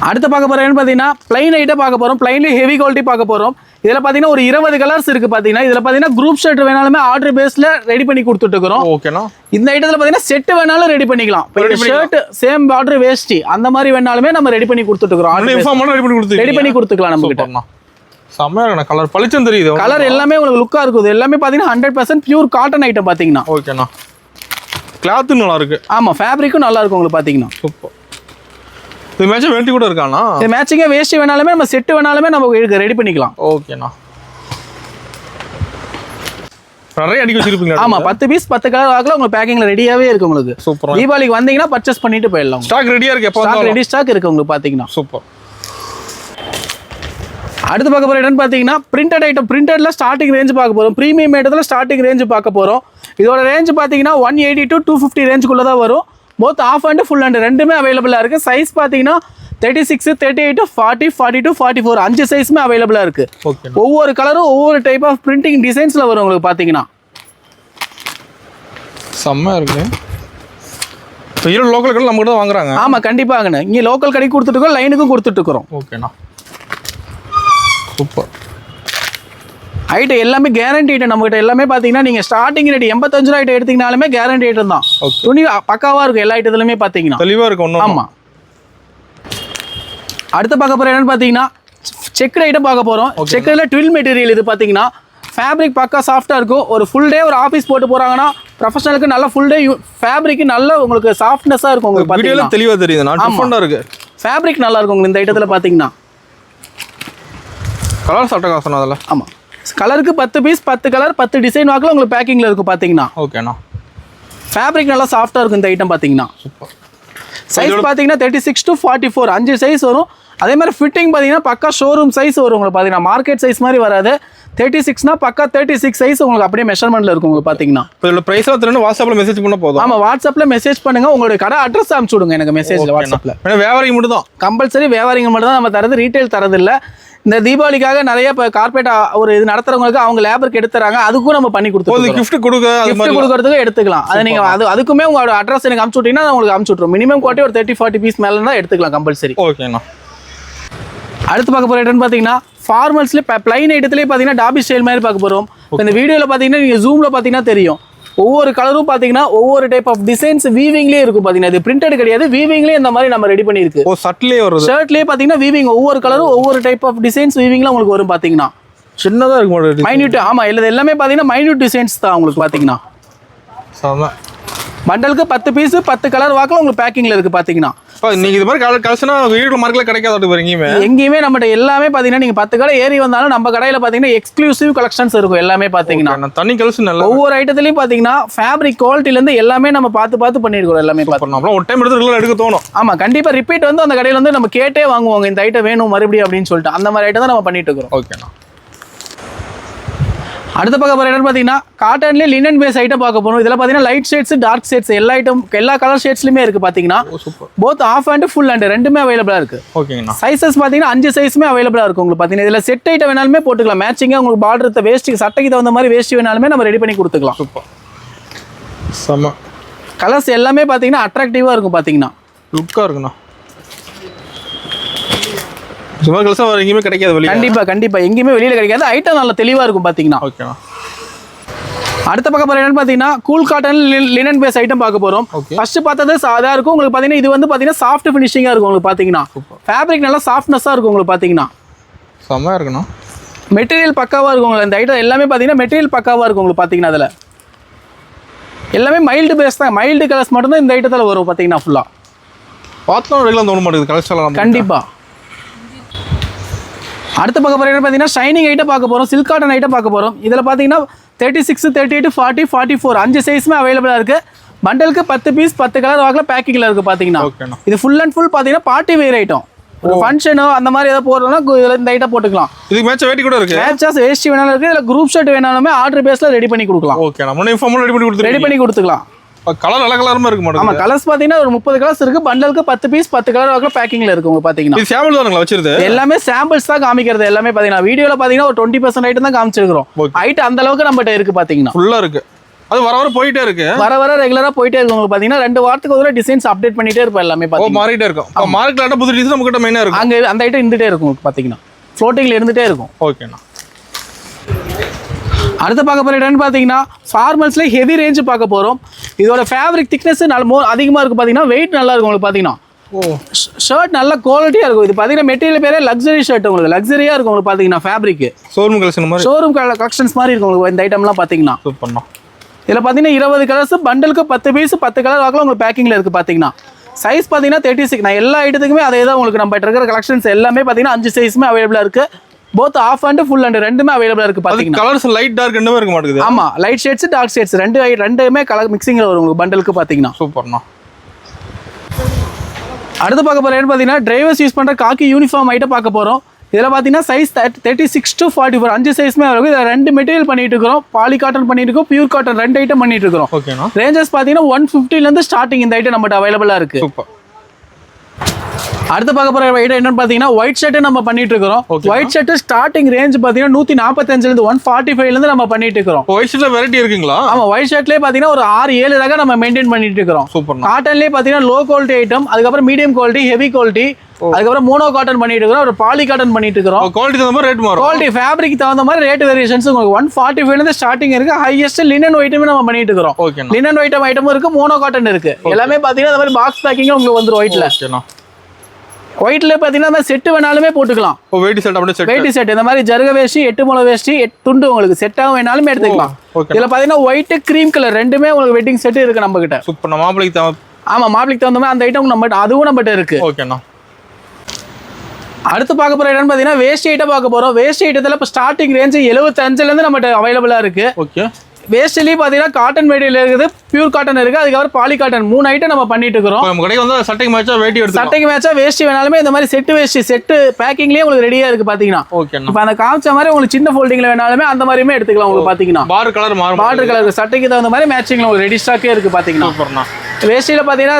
அடுத்து பார்க்க போகிறேன்னு பார்த்தீங்கன்னா பிளைன் ஐட்டம் பார்க்க போகிறோம். பிளைன்லேயே ஹெவி குவாலிட்டி பார்க்க போகிறோம். இதில் பார்த்தீங்கன்னா ஒரு 20 கலர்ஸ் இருக்குது. பார்த்தீங்கன்னா இதில் பார்த்தீங்கன்னா குரூப் ஷர்ட் வேணாலுமே ஆர்டர் பேஸில் ரெடி பண்ணி கொடுத்துட்டுருக்கோம். ஓகேண்ணா. இந்த ஐட்டத்தில் பார்த்தீங்கன்னா செட்டு வேணாலும் ரெடி பண்ணிக்கலாம். ஷர்ட் சேம் பார்டர் வேஷ்டி அந்த மாதிரி வேணாலுமே நம்ம ரெடி பண்ணி கொடுத்துட்டுருக்கோம். ரெடி பண்ணி கொடுத்துக்கலாம் நம்ம கிட்ட. செம்மையான கலர் பளிச்சுன்னு தெரியுது. கலர் எல்லாமே உங்களுக்கு லுக்காக இருக்குது. எல்லாமே பார்த்தீங்கன்னா 100% பியூர் காட்டன் ஐட்டம் பார்த்தீங்கன்னா. ஓகேண்ணா. கிளாத்து நல்லா இருக்கு. ஆமாம், ஃபேப்ரிக்கும் நல்லா இருக்கும் உங்களுக்கு பார்த்தீங்கன்னா. சூப்பர். இது மேட்சிங் வேட்டி கூட இருக்காண்ணா? இது மேட்சிங்காக வேஷ்டி வேணாலுமே நம்ம செட்டு வேணாலுமே நம்ம ரெடி பண்ணிக்கலாம். ஓகேண்ணா. நிறைய அடிக்க வச்சிருப்பீங்க? ஆமாம், 10 பீஸ் 10 கலர் வாக்கில் உங்களுக்கு பேக்கிங்கில் ரெடியாகவே இருக்கு. உங்களுக்கு சூப்பர். தீபாவளிக்கு வந்தீங்கன்னா பர்ச்சேஸ் பண்ணிட்டு போயிடலாம். ஸ்டாக் ரெடியாக இருக்கு. எப்போ ஸ்டாக் ரெடி ஸ்டாக் இருக்கு உங்களுக்கு பார்த்தீங்கன்னா. சூப்பர். அடுத்து பார்க்க போகிற இடம்னு பார்த்தீங்கன்னா பிரிண்டட் ஐட்டம். பிரிண்டடில் ஸ்டார்டிங் ரேஞ்சு பார்க்க போகிறோம். ப்ரீமியம் ஐட்டத்தில் ஸ்டார்டிங் ரேஞ்சு பார்க்க போகிறோம். இதோட ரேஞ்சு பார்த்தீங்கன்னா 180 to 250 ரேஞ்சுக்குள்ளே தான் வரும். Both half hand full hand ரெண்டுமே அவைலபிளாக இருக்குது. சைஸ் பார்த்தீங்கன்னா 36, 38, 40, 42, 44 5 சைஸுமே அவைலபிளாக இருக்குது. ஓகே. ஒவ்வொரு கலரும் ஒவ்வொரு டைப் ஆஃப் பிரிண்டிங் டிசைன்ஸில் வரும் உங்களுக்கு பார்த்தீங்கன்னா. செம்மையாக இருக்குது. இப்போ ஈரோடு லோக்கல் கடை நம்ம கூட தான் வாங்குறாங்க? ஆமாம், கண்டிப்பாகண்ணே. இங்கே லோக்கல் கடைக்கு கொடுத்துட்டுருக்கோம், லைனுக்கும் கொடுத்துட்ருக்குறோம். ஓகேண்ணா. சூப்பர். ஐட்டம் எல்லாமே கேரண்டி ஐட்டம் நம்மகிட்ட. எல்லாமே பார்த்தீங்கன்னா நீங்கள் ஸ்டார்டிங் ரேட் 85 ரூபா ஐட்டம் எடுத்தீங்கனாலுமே கேரண்டி ஐட்டம் தான். துணி பக்காவாக இருக்கும் எல்லா ஐட்டத்துலையுமே பார்த்தீங்கன்னா. தெளிவாக இருக்கும். ஆமாம். அடுத்து பார்க்க போகிற என்னன்னு பார்த்தீங்கன்னா செக்குடு ஐட்டம் பார்க்க போகிறோம். செக்குடில் ட்வில் மெட்டீரியல். இது பார்த்தீங்கன்னா ஃபேப்ரிக் பக்கா சாஃப்டாக இருக்கும். ஒரு ஃபுல் டே ஒரு ஆஃபீஸ் போட்டு போகிறாங்கன்னா ப்ரொஃபஷனலுக்கு நல்ல ஃபுல் டே ஃபேப்ரிக் நல்ல உங்களுக்கு சாஃப்ட்னஸாக இருக்கும். உங்களுக்கு பார்த்தீங்கன்னா தெளிவாக தெரியுது. டிஃபரெண்டாக இருக்குது. ஃபேப்ரிக் நல்லா இருக்கும் உங்களுக்கு இந்த ஐட்டத்தில் பார்த்தீங்கன்னா. கலர் சட்டகாசம் அதில். ஆமாம், கலருக்கு 10 பீஸ் 10 கலர் 10 டிசைன் வாக்கில் உங்களுக்கு பேக்கிங்கில் இருக்கும் பார்த்தீங்கன்னா. ஓகேண்ணா. ஃபேப்ரிக் நல்லா சாஃப்டாக இருக்கும் இந்த ஐட்டம் பார்த்தீங்கன்னா. சூப்பர். சைஸ் பார்த்தீங்கன்னா 36 to 44 5 சைஸ் வரும். அதே மாதிரி ஃபிட்டிங் பார்த்தீங்கன்னா பக்கா ஷோரூம் சைஸ் வரும் உங்களுக்கு பார்த்தீங்கன்னா. மார்க்கெட் சைஸ் மாதிரி வராது. 36னா பக்கா 36 சைஸ் உங்களுக்கு அப்படியே மெஷர்மெண்ட்டில் இருக்கும் உங்களுக்கு பார்த்தீங்கன்னா. இப்போ இதில் ப்ரைஸ்லாம் தெரியும். வாட்ஸ்அப்பில் மெசேஜ் பண்ண போதும்? ஆமாம், வாட்ஸ்அப்பில் மெசேஜ் பண்ணுங்கள். உங்களுடைய கடை அட்ரஸ் அனுப்பிச்சு விடுங்க எனக்கு மெசேஜில் வாட்ஸ்அப்பில். ஏன்னா வியாபாரிங்க மட்டும் தான் கம்பல்சரி வியாபாரிங்க மட்டும் தான் நம்ம தரது, ரீட்டைல் தரதில்லை. இந்த தீபாவளிக்காக நிறைய இப்போ கார்பரேட் ஒரு இது நடத்துறவங்களுக்கு அவங்க லேபருக்கு எடுத்துறாங்க. அதுக்கும் நம்ம பண்ணி கொடுத்துருவோம். கிஃப்ட் கொடுக்கறதுக்கு எடுத்துக்கலாம். அதை நீங்கள் அதுக்குமே உங்களோட அட்ரஸ் எனக்கு அனுப்பிச்சு விட்டீங்கன்னா நான் உங்களுக்கு அனுப்பிச்சு விட்ருவோம். மினிமம் குவாலிட்டி ஒரு 30-40 பீஸ் மேலே தான் எடுத்துக்கலாம் கம்பல்சரி. ஓகேண்ணா. அடுத்து பார்க்க போகிற ஐட்டம்னு பார்த்தீங்கன்னா ஃபார்மல்ஸ்லேயே பிளைன் ஐட்டத்துலேயே பார்த்தீங்கன்னா டாபி ஸ்டைல் மாதிரி பார்க்க போகிறோம். இந்த வீடியோவில் பார்த்தீங்கன்னா நீங்கள் ஜூமில் பார்த்தீங்கன்னா தெரியும். ஒவ்வொரு கலரும் பார்த்தீங்கன்னா ஒவ்வொரு டைப் ஆஃப் டிசைன்ஸ் வீவிங்லேயே இருக்கும் பார்த்தீங்கன்னா. இது பிரிண்டட் கிடையாது, வீவிங்லேயே இந்த மாதிரி நம்ம ரெடி பண்ணியிருக்கு. ஷர்ட்லேயே வருது. ஷர்ட்லேயே பார்த்தீங்கன்னா வீவிங் ஒவ்வொரு கலரும் ஒவ்வொரு டைப் ஆஃப் டிசைன்ஸ் வீவிங்ல உங்களுக்கு வரும் பார்த்தீங்கன்னா. சின்னதாக இருக்கும். மைன்யூட். ஆமாம், இல்லை எல்லாமே பார்த்தீங்கன்னா மைன்யூட் டிசைன்ஸ் தான் உங்களுக்கு பார்த்தீங்கன்னா. பண்டலுக்கு 10 பீஸ் 10 கலர் வாக்கில் உங்களுக்கு பேக்கிங்கில் இருக்குது பார்த்தீங்கன்னா. நீங்கள் இது மாதிரி கலெக்ஷனா ஈரோடு மார்க்கெட்டில் கிடைக்காது எங்கேயுமே. நம்மகிட்ட எல்லாமே பார்த்தீங்கன்னா நீங்கள் 10 கடை ஏறி வந்தாலும் நம்ம கடையில் பார்த்தீங்கன்னா எக்ஸ்க்ளூசிவ் கலெக்ஷன்ஸ் இருக்கும் எல்லாமே பார்த்தீங்கன்னா. தனி கலெக்ஷன் ஒவ்வொரு ஐட்டத்துலையும் பார்த்தீங்கன்னா ஃபேப்ரிக் குவாலிட்டிலேருந்து எல்லாமே நம்ம பார்த்து பண்ணியிருக்கோம் எல்லாமே. பார்த்தோம் ஒரு டைம் எடுத்து எடுக்க தோணும். ஆமாம், கண்டிப்பாக ரிப்பீட் வந்து அந்த கடையில் வந்து நம்ம கேட்டே வாங்குவாங்க. இந்த ஐட்டம் வேணும் மறுபடியும் அப்படின்னு சொல்லிட்டு அந்த மாதிரி ஐட்டம் தான் நம்ம பண்ணிட்டு இருக்கிறோம். ஓகேண்ணா. அடுத்த பார்க்க போகிற ஐட்டம் பார்த்தீங்கன்னா காட்டன்லேயே லினன் பேஸ் ஐட்டம் பார்க்க போகிறோம். இதில் பார்த்தீங்கன்னா லைட் ஷேட்ஸ் டார்க் ஷேட்ஸ் எல்லா கலர் ஷேட்ஸ்லையுமே இருக்குது பார்த்தீங்கன்னா. Both half hand full hand ரெண்டுமே அவைலபிளாக இருக்குது. ஓகேங்கண்ணா. சைஸஸ் பார்த்தீங்கன்னா 5 சைஸுமே அவைலபிளாக இருக்கும் உங்களுக்கு பார்த்தீங்கன்னா. இதில் செட் ஐட்டம் வேணாலுமே போட்டுக்கலாம். மேட்சிங்காக உங்களுக்கு பார்டர் வேஸ்ட்டு சட்டைக்கு தகுந்த மாதிரி வேஸ்ட்டு வேணாலுமே நம்ம ரெடி பண்ணி கொடுத்துக்கலாம். சூப்பர். செம்ம கலர்ஸ் எல்லாமே பார்த்தீங்கன்னா அட்ராக்டிவாக இருக்கும் பார்த்தீங்கன்னா. லுக்காக இருக்குண்ணா. சும்மா கலெக்ஷன் எங்கேயுமே கிடைக்காது வெளியே. கண்டிப்பாக எங்கேயுமே வெளியில் கிடைக்காது. ஐட்டம் நல்லா தெளிவாக இருக்கும் பார்த்தீங்கன்னா. ஓகேண்ணா. அடுத்த பக்கம் போகிற என்னன்னு பார்த்தீங்கன்னா cool cotton linen base item பார்க்க போகிறோம். ஃபர்ஸ்ட் பார்த்தது சாதா இருக்கும் உங்களுக்கு பார்த்தீங்கன்னா, இது வந்து பார்த்தீங்கன்னா சாஃப்ட் ஃபினிஷிங்காக இருக்கும் உங்களுக்கு பார்த்தீங்கன்னா. ஃபேப்ரிக் நல்லா சாஃப்ட்னஸாக இருக்கும் உங்களுக்கு பார்த்தீங்கன்னா. செம்மையாக இருக்கணும். மெட்டீரியல் பக்காவாக இருக்கும் உங்களுக்கு. இந்த ஐட்டம் எல்லாமே பார்த்தீங்கன்னா மெட்டீரியல் பக்காவாக இருக்கும் உங்களுக்கு பார்த்தீங்கன்னா. அதில் எல்லாமே மைல்டு பேஸ் தான், மைல்டு கலர்ஸ் மட்டும்தான் இந்த ஐட்டத்தில் வரும் பார்த்தீங்கன்னா. ஃபுல்லாக பார்த்தோம் ரெகுலர் தோண மாட்டேங்குது கலர்ஸ் எல்லாம். கண்டிப்பாக. அடுத்த பக்கம் போகிற பார்த்தீங்கன்னா ஷைனிங் ஐட்டம் பார்க்க போகிறோம். சில்க் காட்டன் ஐட்டம் பார்க்க போகிறோம். இதில் பார்த்தீங்கன்னா 36, 38, 40, 44 5 சைஸுமே அவைலபிளாக இருக்குது. பண்டலுக்கு 10 பீஸ் 10 கலர் வாக்கில் பேக்கிங்கில் இருக்குது பார்த்தீங்கன்னா. இது ஃபுல் அண்ட் ஃபுல் பார்த்தீங்கன்னா பார்ட்டி வேர் ஐட்டம். ஒரு ஃபங்க்ஷனோ அந்த மாதிரி ஏதாவது போடுறோம்னா இதில் இந்த ஐட்டம் போட்டுக்கலாம். இதுக்கு மேட்ச் வேட்டி கூட இருக்குது. மேட்சாஸ் வேஸ்ட் வேணாலும் இருக்குது. இதில் குரூப் ஷர்ட் வேணாலுமே ஆர்டர் பேஸில் ரெடி பண்ணி கொடுக்கலாம். ஓகே, நம்ம யூனிஃபார்ம் ரெடி பண்ணி கொடுத்துக்கலாம். கலர் நல்ல கலரமா இருக்கு மாட்டேங்குது. ஆமா, கலர்ஸ் பாத்தீங்கன்னா ஒரு 30 கலர்ஸ் இருக்கு. பண்டலுக்கு 10 பீஸ் 10 கலர் வாக்குல பேக்கிங்ல இருக்கு உங்களுக்கு பாத்தீங்கன்னா. இது சாம்பிள் தானங்களா வச்சிருது? எல்லாமே சாம்பிள்ஸ் தான் காமிக்கிறது. எல்லாமே பாத்தீங்கன்னா வீடியோல பாத்தீங்கன்னா ஒரு 20% ஐட்டம் தான் காமிச்சிருக்கோம். ஐட்டம் அந்த அளவுக்கு நம்மகிட்ட இருக்கு பாத்தீங்கன்னா. ஃபுல்லா இருக்கு. அது வர வர போயிட்டே இருக்கு. வர ரெகுலரா போயிட்டே இருக்கு உங்களுக்கு பாத்தீங்கன்னா. 2 வாரத்துக்கு ஒரு டிசைன்ஸ் அப்டேட் பண்ணிட்டே இருப்போம் எல்லாமே பாத்தீங்கன்னா. மாறிட்டே இருக்கும். அப்ப மார்க்கெட்ல புது டிசைன் நம்ம கிட்ட மெயினா இருக்கும். அங்க அந்த ஐட்டம் இருந்துட்டே இருக்கும் உங்களுக்கு பாத்தீங்கன்னா. ஃப்ளோட்டிங்ல இருந்துட்டே இருக்கும். ஓகேண்ணா. அடுத்து பார்க்க போகிற இடம்னு பார்த்தீங்கன்னா ஃபார்மல்ஸ்ல ஹெவி ரேஞ்ச் பார்க்க போகிறோம். இதோட ஃபேப்ரிக் திக்னஸ் அதிகமாக இருக்கும் பார்த்தீங்கன்னா. வெயிட் நல்லா இருக்கும் உங்களுக்கு பார்த்தீங்கன்னா. ஷர்ட் நல்ல குவாலிட்டியாக இருக்கும். இது பார்த்தீங்கன்னா மெட்டீரியல் பேரே லக்ஸரி ஷர்ட். உங்களுக்கு லக்ஸரியாக இருக்கும் உங்களுக்கு பார்த்தீங்கன்னா. ஃபேப்ரிக் ஷோரூம் கலெக்ஷன் மாதிரி, ஷோரூம் கலெக்ஷன்ஸ் மாதிரி இருக்கும் உங்களுக்கு இந்த ஐட்டம்லாம் பார்த்தீங்கன்னா. இதில் பார்த்தீங்கன்னா 20 கலர்ஸ், பண்டலுக்கு 10 பீஸ் 10 கலர் வாக்கில் உங்களுக்கு பேக்கிங்கில் இருக்குது பார்த்தீங்கன்னா. சைஸ் பார்த்தீங்கன்னா 36. நான் எல்லா ஐட்டத்துக்குமே அதே தான் உங்களுக்கு நம்ம இருக்கிற கலெக்ஷன்ஸ் எல்லாமே பார்த்தீங்கன்னா 5 சைஸுமே அவைலபிளாக இருக்குது. Both half hand full hand ரெண்டுமே அவைலபிளா இருக்கு பாத்தீங்கன்னா. கலர்ஸ் லைட் டார்க் ரெண்டுமே இருக்க மாட்டேங்குது. ஆமா, லைட் ஷேட்ஸ் டார்க் ஷேட்ஸ் ரெண்டுமே கலர் மிக்சிங்ல வரும் உங்களுக்கு பண்டலுக்கு பாத்தீங்கன்னா. சூப்பர்ண்ணா. அடுத்து பார்க்க போற என்ன பாத்தீங்கன்னா டிரைவர்ஸ் யூஸ் பண்ற காக்கி யூனிஃபார்ம் ஐட்டம் பார்க்க போறோம். இதுல பாத்தீங்கன்னா சைஸ் 36 to 44 5 சைஸ்மே வரும். இதுல 2 மெட்டீரியல் பண்ணிட்டு இருக்கோம். பாலி காட்டன் பண்ணிட்டு இருக்கோம், பியூர் காட்டன் 2 ஐட்டம் பண்ணிட்டு இருக்கோம். ஓகேண்ணா. ரேஞ்சஸ் பாத்தீங்கன்னா 150 ல இருந்து ஸ்டார்டிங் இந்த ஐட்டம் நம்மட்ட அவைலபிளா இருக்கு. சூப்பர். அடுத்து பார்க்க போற ஐட்டம் என்னன்னு பாத்தீங்கன்னா ஒயிட் ஷர்ட் நம்ம பண்ணிட்டு இருக்கோம். ஒயிட் ஷர்ட் ஸ்டார்டிங் ரேஞ்ச் பாத்தீங்கன்னா 145 ல இருந்து 145 ல இருந்து நம்ம பண்ணிட்டு இருக்கோம். ஒயிட் ஷர்ட்ல வெரைட்டி இருக்குங்களா? ஆமா, ஒயிட் ஷர்ட்லயே பாத்தீங்கன்னா ஒரு 6-7 ரக நம்ம மெயின்டைன் பண்ணிட்டு இருக்கோம். சூப்பர். காட்டன்லயே பாத்தீங்கன்னா லோ குவாலிட்டி ஐட்டம், அதுக்கப்புறம் மீடியம் குவாலிட்டி, ஹெவி குவாலிட்டி, அதுக்கப்புறம் மோனோ காட்டன் பண்ணிட்டு இருக்கோம், ஒரு பாலி காட்டன் பண்ணிட்டு இருக்கோம். குவாலிட்டி தகுந்த மாதிரி ரேட் மாறும். குவாலிட்டி ஃபேப்ரிக் தகுந்த மாதிரி ரேட் வேரியேஷன்ஸ் உங்களுக்கு 145 ல இருந்து ஸ்டார்டிங் இருக்கு. ஹையஸ்ட் லினன் ஐட்டமே நம்ம பண்ணிட்டு இருக்கோம். ஓகேண்ணா. லினன் ஐட்டம் இருக்கு, மோனோ காட்டன் இருக்கு. எல்லாமே பாத்தீங்கன்னா இந்த மாதிரி பாக்ஸ் பேக்கிங் உங்களுக்கு வந்துரும் ஒயிட்ல. ஓகேண்ணா. ஒயிட்ல பாத்தீங்கன்னா செட் வேணாலுமே போட்டுக்கலாம். வேட்டி செட் அப்படியே செட். வேட்டி செட் இந்த மாதிரி ஜருக வேஷ்டி 8 முழ வேஷ்டி 8 துண்டு உங்களுக்கு செட்டாக வேணாலுமே எடுத்துக்கலாம். இதுல பாத்தீங்கன்னா ஒயிட் கிரீம் கலர் ரெண்டுமே உங்களுக்கு வெட்டிங் செட் இருக்கு நம்ம கிட்ட. சூப்பர். மாப்பிளைக்கு ஆமா, மாப்பிளைக்கு தகுந்த மாதிரி அந்த ஐட்டம் நம்ம அதுவும் நம்மகிட்ட இருக்கு. ஓகேண்ணா. அடுத்து பார்க்க போற ஐட்டம் பாத்தீங்கன்னா வேஷ்டி ஐட்டம் பார்க்க போறோம். வேஷ்டி ஐட்டத்துல இப்போ ஸ்டார்டிங் ரேஞ்ச் 75 ல இருந்து நம்மகிட்ட அவைலபிளா இருக்கு. ஓகே. வேஷ்டிலேயே பாத்தீங்கன்னா காட்டன் மெட்டீரியல் இருக்குது, பியூர் காட்டன் இருக்கு, அதுக்கப்புறம் பாலி காட்டன் 3 ஐட்டம் நம்ம பண்ணிட்டு இருக்கோம். நம்ம கடைக்கு வந்து சட்டைக்கு மேட்சா வேட்டி எடுத்து சட்டைக்கு மேட்சா வேஷ்டி வேணாலுமே இந்த மாதிரி செட் வேஷ்டி செட் பேக்கிங்லயே உங்களுக்கு ரெடியா இருக்கு பாத்தீங்கன்னா. ஓகேண்ணா. இப்போ அந்த காமிச்ச மாதிரி உங்களுக்கு சின்ன ஃபோல்டிங்ல வேணாலுமே அந்த மாதிரியுமே எடுத்துக்கலாம் உங்களுக்கு பாத்தீங்கன்னா. பார்டர் கலர் மாறும். பார்டர் கலர் சட்டைக்கு தகுந்த மாதிரி மேட்சிங்ல உங்களுக்கு ரெடி ஸ்டாக்கே இருக்கு பாத்தீங்கன்னா. சூப்பர்ண்ணா. வேஷ்டியில பாத்தீங்கன்னா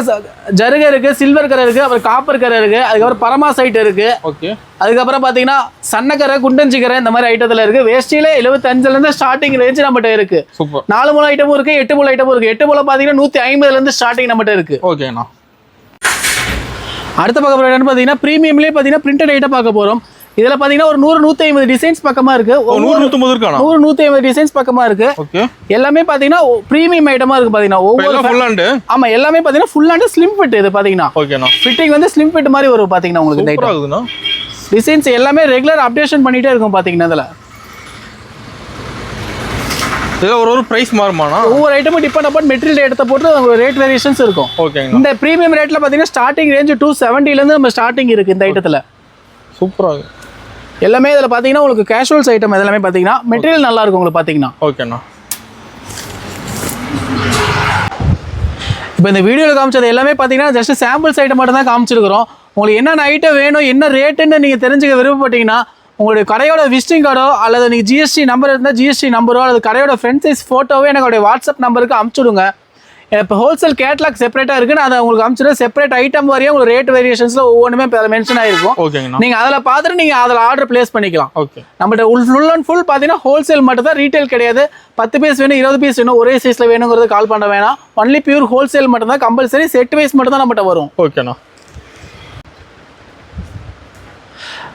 ஜருக இருக்கு, சில்வர் கலர் இருக்கு, அப்புறம் காப்பர் கலர் இருக்கு, அதுக்கப்புறம் பரமா சைட் இருக்கு. ஓகே. அதுக்கப்புறம் பாத்தீங்கன்னா சன்னக்கரை குண்டஞ்சிக்கரை இந்த மாதிரி ஐட்டத்துல இருக்கு. வேஷ்டியில 75 ல இருந்து ஸ்டார்டிங் ரேஞ்ச் நம்மகிட்ட இருக்கு. சூப்பர். 4 முழ ஐட்டமும் இருக்கு, 8 முழ ஐட்டமும் இருக்கு. 8 முழ பாத்தீங்கன்னா 150 ல இருந்து ஸ்டார்டிங் நம்மகிட்ட இருக்கு. ஓகேண்ணா. அடுத்த பக்கம் என்னன்னு பாத்தீங்கன்னா பிரீமியம்லயே பாத்தீங்கன்னா பிரிண்டட் ஐட்டம் பார்க்க போறோம். இதுல பாத்தீங்கன்னா ஒரு 100-150 டிசைன்ஸ் பக்கமா இருக்கு. 100-150 இருக்கானா? 100-150 டிசைன்ஸ் பக்கமா இருக்கு. ஓகே. எல்லாமே பாத்தீங்கன்னா பிரீமியம் ஐட்டமா இருக்கு பாத்தீங்கன்னா. ஒவ்வொரு ஃபுல் ஹேண்ட். ஆமா, எல்லாமே பாத்தீங்கன்னா ஃபுல் ஹேண்ட் ஸ்லிம் ஃபிட் இது பாத்தீங்கன்னா. ஓகேண்ணா. ஃபிட்டிங் வந்து ஸ்லிம் ஃபிட் மாதிரி வரும் பாத்தீங்கன்னா உங்களுக்கு இந்த ஐட்டம். ஆகுதுனா டிசைன்ஸ் எல்லாமே ரெகுலர் அப்டேஷன் பண்ணிட்டே இருக்கும் பாத்தீங்கன்னா. இதுல ஒரு பிரைஸ் மாறுமானா? ஒவ்வொரு ஐட்டமும் டிபெண்ட் அப்பான் மெட்டீரியல் ரேட்டை போட்டு ரேட் வேரியேஷன்ஸ் இருக்கும். ஓகேங்க. இந்த பிரீமியம் ரேட்ல பாத்தீங்கன்னா ஸ்டார்டிங் ரேஞ்ச் 270 ல இருந்து நம்ம ஸ்டார்டிங் இருக்கு இந்த ஐட்டத்துல. சூப்பரா இருக்கு. எல்லாமே இதுல பாத்தீங்கன்னா உங்களுக்கு கேஷுவல்ஸ் ஐட்டம் எல்லாமே பாத்தீங்கன்னா மெட்டீரியல் நல்லா இருக்கும் உங்களுக்கு பாத்தீங்கன்னா. ஓகேண்ணா. இப்போ இந்த வீடியோவில் காமிச்சது எல்லாமே பார்த்தீங்கன்னா ஜஸ்ட் சாம்பிள்ஸ் ஐட்டம் மட்டும் தான் காமிச்சிருக்கிறோம். உங்களுக்கு என்னென்ன ஐட்டம் வேணும், என்ன ரேட்டுன்னு நீங்கள் தெரிஞ்சுக்க விருப்பப்பட்டீங்கன்னா உங்களுடைய கடையோட விசிட்டிங் கார்டோ அல்லது நீங்கள் ஜிஎஸ்டி நம்பர் இருந்தால் ஜிஎஸ்டி நம்பரோ அல்லது கடையோட ஃப்ரண்ட் சைஸ் ஃபோட்டோவே என்னோடைய வாட்ஸ்அப் நம்பருக்கு அனுப்பிச்சுடுங்க. இப்போ ஹோல்சேல் கேட்லாக் செப்பரேட்டாக இருக்குன்னு அதை உங்களுக்கு அனுப்பிச்சிடும். செப்பரேட் ஐட்டம் வரையும் உங்களுக்கு ரேட் வேரியேஷன்ஸில் ஒவ்வொன்றுமே மென்ஷன் ஆகிருக்கும். ஓகேங்கண்ணா. நீங்கள் அதில் பார்த்துட்டு நீங்கள் அதில் ஆர்டர் பிளேஸ் பண்ணிக்கலாம். ஓகே. நம்மகிட்ட ஃபுல் அண்ட் ஃபுல் பார்த்தீங்கன்னா ஹோல்சேல் மட்டும் தான், ரீட்டைல் கிடையாது. 10 பீஸ் வேணும், 20 பீஸ் வேணும், ஒரே சைஸில் வேணுங்கிறது கால் பண்ண வேணாம். ஒன்லி பியூர் ஹோல்சேல் மட்டும் தான், கம்பல்சரி செட் வைஸ் மட்டும் தான் நம்மகிட்ட வரும். ஓகேண்ணா.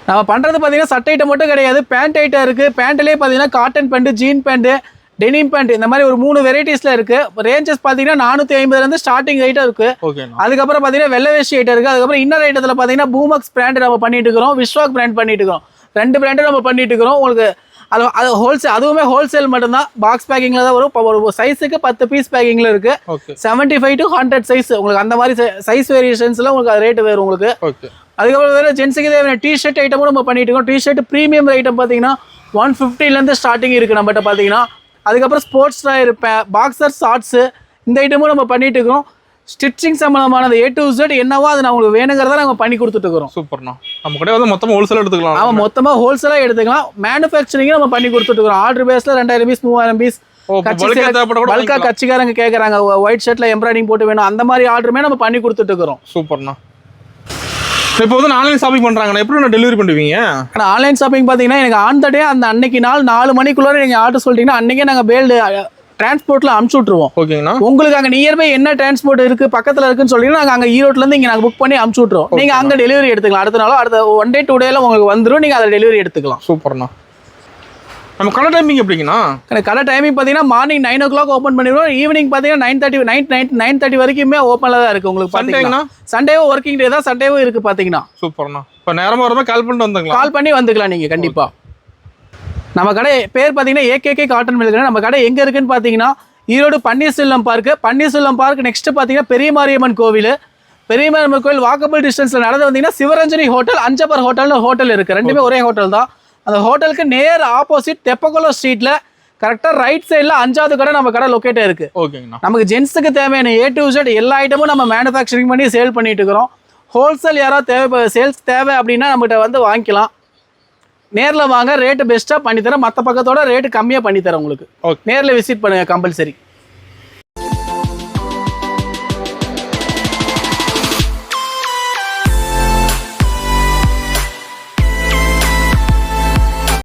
நம்ம பண்ணுறது பார்த்தீங்கன்னா சட்டை ஐட்டம் மட்டும் கிடையாது, பேண்ட் ஐட்டம் இருக்குது. பேண்ட்லேயே பார்த்தீங்கன்னா cotton pant, jean pant, denim pant இந்த மாதிரி ஒரு 3 வெரைட்டிஸ்ல இருக்கு. ரேஞ்சஸ் பாத்தீங்கன்னா 450 இருந்து ஸ்டார்டிங் ஐட்டம் இருக்கு. ஓகேண்ணா. அதுக்கப்புறம் பாத்தீங்கன்னா வெள்ளை வேஷ்டி ஐட்டம் இருக்கு. அதுக்கப்புறம் இன்னர் ஐட்டத்துல பாத்தீங்கன்னா பூமக்ஸ் பிராண்ட் நம்ம பண்ணிட்டு இருக்கிறோம், விஸ்வாக் பிராண்ட் பண்ணிட்டு இருக்கோம். 2 பிராண்டும் நம்ம பண்ணிட்டு இருக்கிறோம். உங்களுக்கு அது ஹோல்சேல், அதுவுமே ஹோல்சேல் மட்டும்தான். பாக்ஸ் பேக்கிங்ல தான் வரும். ஒரு சைஸுக்கு 10 பீஸ் பேக்கிங்ல இருக்கு. 75 to 100 சைஸ் உங்களுக்கு அந்த மாதிரி சைஸ் வேரியேஷன்ஸ்ல உங்களுக்கு ரேட் வேறு உங்களுக்கு. அதுக்கப்புறம் வேற ஜென்ஸுக்கு தேவையான டிஷர்ட் ஐட்டமும் நம்ம பண்ணிட்டு இருக்கோம். டிஷர்ட் ப்ரீமியம் ஐட்டம் பாத்தீங்கன்னா 150 ஸ்டார்டிங் இருக்கு நம்மகிட்ட பாத்தீங்கன்னா. அதுக்கப்புறம் ஸ்போர்ட்ஸ் ட்ராயர், பாக்ஸர், ஷார்ட்ஸ் இந்த ஐட்டமும் நம்ம பண்ணிட்டு இருக்கோம். ஸ்டிச்சிங் சம்பந்தமானது A to Z என்னவோ அது நான் உங்களுக்கு வேணுங்கிறத நாங்கள் பண்ணி கொடுத்துட்டு இருக்கிறோம். சூப்பர்ண்ணா. நம்ம கடை வந்து மொத்தமாக ஹோல்சேலாக எடுத்துக்கலாம். ஆமாம், மொத்தமாக ஹோல்சேலாக எடுத்துக்கலாம். மேனுஃபேக்சரிங்கும் நம்ம பண்ணி கொடுத்துட்டு இருக்கிறோம். ஆர்டர் பேஸில் 2000 பீஸ் 3000 பீஸ் பல்கா கட்சிக்காரங்க கேட்குறாங்க, ஒயிட் ஷர்ட்ல எம்ப்ராய்டிங் போட்டு வேணும், அந்த மாதிரி ஆர்டருமே நம்ம பண்ணி கொடுத்துட்டு இருக்கிறோம். சூப்பர்ண்ணா. இப்போ வந்து ஆன்லைன் ஷாப்பிங் பண்ணுறாங்கண்ணா, எப்படி நான் டெலிவரி பண்ணுவீங்க? ஆனால் ஆன்லைன் ஷாப்பிங் பார்த்தீங்கன்னா எனக்கு ஆன் த டே அந்த அன்னைக்கு நாள் 4 மணிக்குள்ளே நீங்கள் ஆர்டர் சொல்லிட்டீங்கன்னா அன்றைக்கே நாங்கள் பேல்டு டிரான்ஸ்போர்ட்ல அனுப்பிச்சு விட்டுருவோம். ஓகேங்கண்ணா. உங்களுக்கு அங்கே நியர்பை என்ன டிரான்ஸ்போர்ட் இருக்கு பக்கத்தில் இருக்குன்னு சொல்லிங்கன்னா நாங்கள் அங்கே ஈரோட்லேருந்து இங்கே நாங்கள் புக் பண்ணி அனுப்பிச்சு விட்டுருவோம். நீங்கள் அங்கே டெலிவரி எடுத்துக்கலாம். அடுத்த நாளோ அடுத்த 1 day 2 dayல உங்களுக்கு வந்துடும். நீங்கள் அதை டெலிவரி எடுத்துக்கலாம். சூப்பர்ண்ணா. நம்ம கடை டைமிங் எப்படிங்கண்ணா? கடை டைமிங் பார்த்தீங்கன்னா மார்னிங் 9 o'clock ஓப்பன் பண்ணிடுவோம். ஈவினிங் பார்த்தீங்கன்னா 9:30 வரைக்குமே ஓப்பனில் தான் இருக்குது உங்களுக்கு. பார்த்தீங்கன்னா சண்டேவும் ஒர்க்கிங் டே தான், சண்டேவும் இருக்குது பார்த்தீங்கன்னா. சூப்பர்ண்ணா. இப்போ நேரமாக வரமா கால் பண்ணிட்டு வந்துக்கலாம். கால் பண்ணி வந்துக்கலாம் நீங்கள் கண்டிப்பாக. நம்ம கடை பேர் பார்த்தீங்கன்னா AKK காட்டன் மில். நம்ம கடை எங்கே இருக்குன்னு பார்த்தீங்கன்னா Erode Panneerselvam park. Panneerselvam park next பார்த்தீங்கன்னா பெரிய மாரியம்மன் கோவில். பெரிய மாரியம்மன் கோவில் வாக்கபிள் டிஸ்டன்ஸில் நடந்து வந்தீங்கன்னா சிவரஞ்சனி ஹோட்டல், அஞ்சப்பர் ஹோட்டல்னு ஹோட்டல் இருக்குது. ரெண்டுமே ஒரே ஹோட்டல் தான். அந்த ஹோட்டலுக்கு நேர் ஆப்போசிட் தெப்பக்குளம் ஸ்ட்ரீட்டில் கரெக்டாக ரைட் சைடில் 5வது கடை நம்ம கடை லொக்கேட் இருக்குது. ஓகேங்கண்ணா. நமக்கு ஜென்ஸுக்கு தேவையான A to Z எல்லா ஐட்டமும் நம்ம மேனுஃபேக்சரிங் பண்ணி சேல் பண்ணிட்டு இருக்கிறோம். ஹோல்சேல் யாராவது சேல்ஸ் தேவை அப்படின்னா நம்மகிட்ட வந்து வாங்கிக்கலாம். நேரில் வாங்க, ரேட்டு பெஸ்ட்டாக பண்ணித்தரேன். மற்ற பக்கத்தோட ரேட்டு கம்மியாக பண்ணித்தரேன் உங்களுக்கு. நேரில் விசிட் பண்ணுங்கள் கம்பல்சரி.